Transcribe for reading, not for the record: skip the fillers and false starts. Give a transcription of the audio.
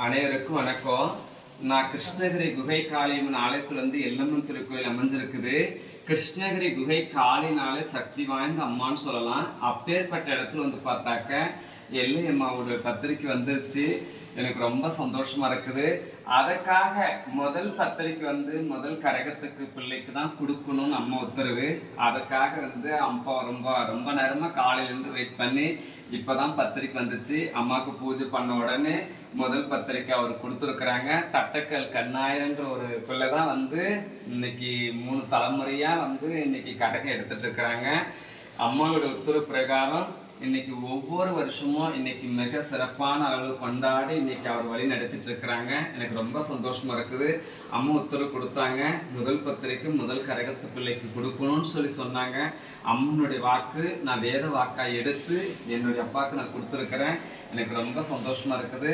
அனைவருக்கும் வணக்கம். நான் கிருஷ்ணகிரி குகை காளியம்மன் ஆலயத்துல எல்லம்மன் திருக்கோயில் அமைஞ்சிருக்குது. கிருஷ்ணகிரி குகை காளினாலே சக்தி வாய்ந்த அம்மான்னு சொல்லலாம். அப்பேற்பட்ட இடத்துல பார்த்தாக்க எல்லை அம்மாவோட பத்திரிக்கை வந்துருச்சு. எனக்கு ரொம்ப சந்தோஷமா இருக்குது. அதுக்காக முதல் பத்திரிக்கை முதல் கரகத்துக்கு பிள்ளைக்கு தான் கொடுக்கணும்னு அம்மா உத்தரவு. அதுக்காக அம்மா ரொம்ப ரொம்ப நேரமாக காலையிலேருந்து வெயிட் பண்ணி இப்போதான் பத்திரிக்கை வந்துச்சு. அம்மாவுக்கு பூஜை பண்ண உடனே முதல் பத்திரிக்கை அவர் கொடுத்துருக்குறாங்க. தட்டக்கல் கண்ணாயிரன்ற ஒரு பிள்ளை தான் இன்னைக்கு 3 தலைமுறையாக இன்னைக்கு கடகம் எடுத்துட்டு இருக்கிறாங்க. அம்மாவோட உத்தரவு பிரகாரம் இன்னைக்கு ஒவ்வொரு வருஷமும் இன்னைக்கு மிக சிறப்பான அளவு கொண்டாடி இன்னைக்கு அவர் வழி நடத்திட்டு இருக்கிறாங்க. எனக்கு ரொம்ப சந்தோஷமா இருக்குது. அம்மா உத்தரவு கொடுத்தாங்க, முதல் பத்திரிக்கை முதல் கரகத்து பிள்ளைக்கு கொடுக்கணும்னு சொன்னாங்க. அம்மனுடைய வாக்கு நான் வேத வாக்கா எடுத்து என்னுடைய அப்பாவுக்கு நான் கொடுத்துருக்கிறேன். எனக்கு ரொம்ப சந்தோஷமா இருக்குது.